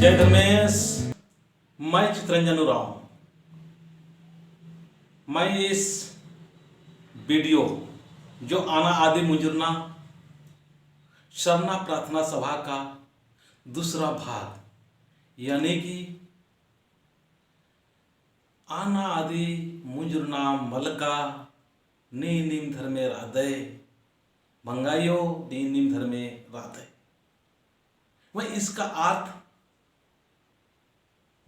जय धर्मेश। मैं चितरंजन उरांव। मैं इस वीडियो जो आना आदि मुंजुरना शरणा प्रार्थना सभा का दूसरा भाग यानी कि आना आदि मुंजुरना मलका नी नीम धर्मे राधे भंगायो नी नीम धर्मे राधे, मैं इसका अर्थ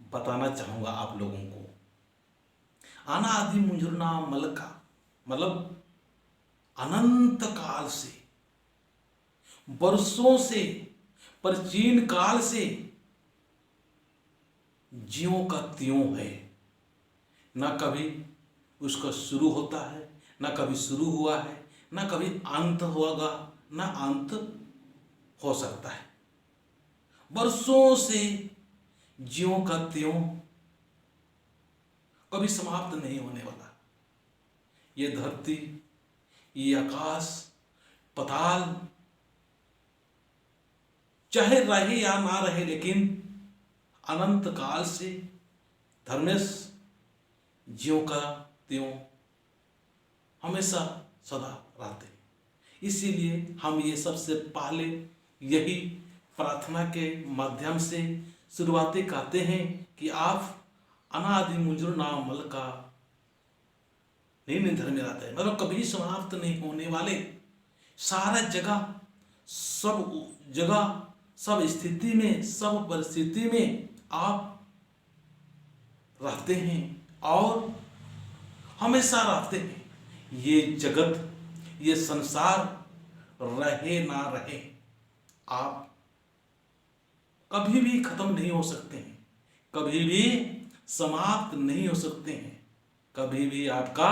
बताना चाहूँगा आप लोगों को। आना आदि मुंजुरना मलका मतलब अनंत काल से, वर्षों से, प्राचीन काल से ज्यों का त्यों है। ना कभी उसका शुरू होता है, ना कभी शुरू हुआ है, ना कभी अंत होगा, ना अंत हो सकता है। वर्षों से ज्यों का त्यों, कभी समाप्त नहीं होने वाला। ये धरती, ये आकाश, पताल चाहे रहे या ना रहे, लेकिन अनंत काल से धर्मेश ज्यों का त्यों हमेशा सदा रहते। इसीलिए हम ये सबसे पहले यही प्रार्थना के माध्यम से शुरुआती कहते हैं कि आप अनादि मुंजुरना मलका नहीं धर्मे रहते हैं, मतलब कभी समाप्त नहीं होने वाले। सारा जगह, सब जगह, सब स्थिति में, सब परिस्थिति में आप रहते हैं और हमेशा रहते हैं। ये जगत, ये संसार रहे ना रहे, आप कभी भी खत्म नहीं हो सकते हैं, कभी भी समाप्त नहीं हो सकते हैं। कभी भी आपका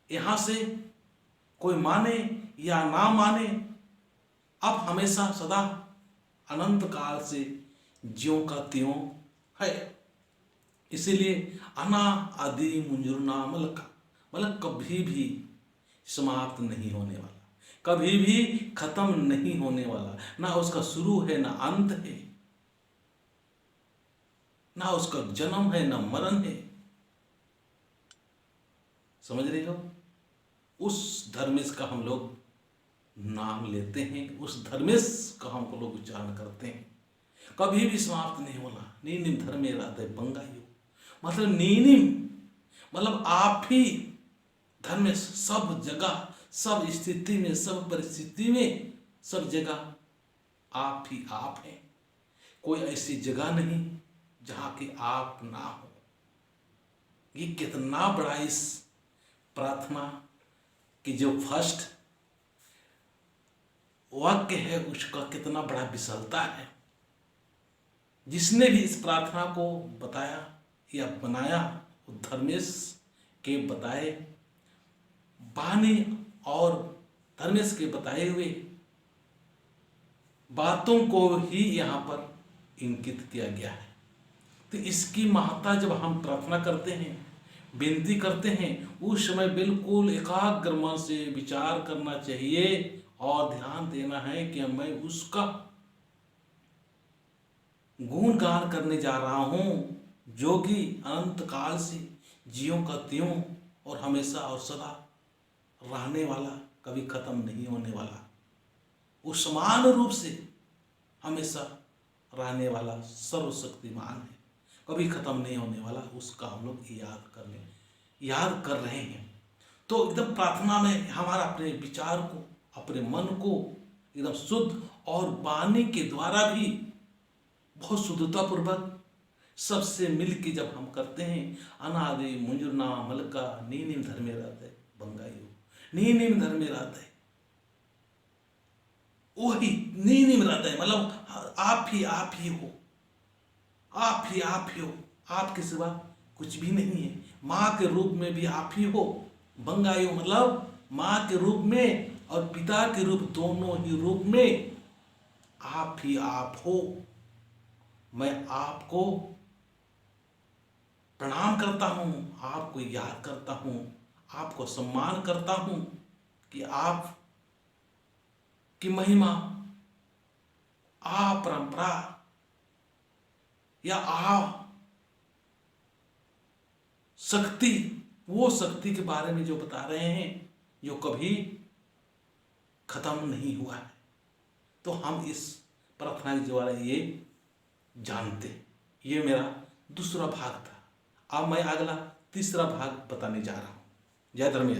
यहां से कोई माने या ना माने, आप हमेशा सदा अनंत काल से ज्यों का त्यों है। इसीलिए अना आदि मुंजुरना मलका मतलब कभी भी समाप्त नहीं होने वाला, कभी भी खत्म नहीं होने वाला। ना उसका शुरू है, ना अंत है, ना उसका जन्म है, ना मरण है। समझ रहे हो? उस धर्मेश का हम लोग नाम लेते हैं, उस धर्मेश का हम लोग उच्चारण करते हैं। कभी भी समाप्त नहीं होना। नीनिम धर्मे राधे बंगायो मतलब नीनिम मतलब आप ही धर्मेश, सब जगह, सब स्थिति में, सब परिस्थिति में, सब जगह आप ही आप हैं। कोई ऐसी जगह नहीं जहां कि आप ना हो। ये कितना बड़ा इस प्रार्थना की जो फर्स्ट वाक्य है उसका कितना बड़ा विशालता है। जिसने भी इस प्रार्थना को बताया या बनाया, वो धर्मेश के बताए बानी और धर्मेश के बताए हुए बातों को ही यहाँ पर इंकित किया गया है। तो इसकी महत्ता जब हम प्रार्थना करते हैं, विनती करते हैं, उस समय बिल्कुल एकाग्र मन से विचार करना चाहिए और ध्यान देना है कि मैं उसका गुणगान करने जा रहा हूँ जो कि अनंत काल से ज्यों का त्यों और हमेशा और सदा रहने वाला, कभी खत्म नहीं होने वाला, वो समान रूप से हमेशा रहने वाला सर्वशक्तिमान है, कभी खत्म नहीं होने वाला। उसका हम लोग याद कर रहे हैं। तो एकदम प्रार्थना में हमारा अपने विचार को, अपने मन को एकदम शुद्ध और वाणी के द्वारा भी बहुत शुद्धता पूर्वक सबसे मिल के जब हम करते हैं, अनादि मुंजुरना मलका नीनिम धर्मे राधे बंगायो नीनिम धर्मे राधे, वही नीनिम राधे मतलब आप ही हो, आप ही हो, आपके सिवा कुछ भी नहीं है। माँ के रूप में भी आप ही हो, बंगायो मतलब माँ के रूप में और पिता के रूप, दोनों ही रूप में आप ही आप हो। मैं आपको प्रणाम करता हूँ, आपको याद करता हूँ, आपको सम्मान करता हूँ कि आप की महिमा आ परंपरा या आ शक्ति, वो शक्ति के बारे में जो बता रहे हैं जो कभी खत्म नहीं हुआ है। तो हम इस प्रार्थना के द्वारा ये जानते हैं। ये मेरा दूसरा भाग था। अब मैं अगला तीसरा भाग बताने जा रहा हूँ। जय धर्मेश।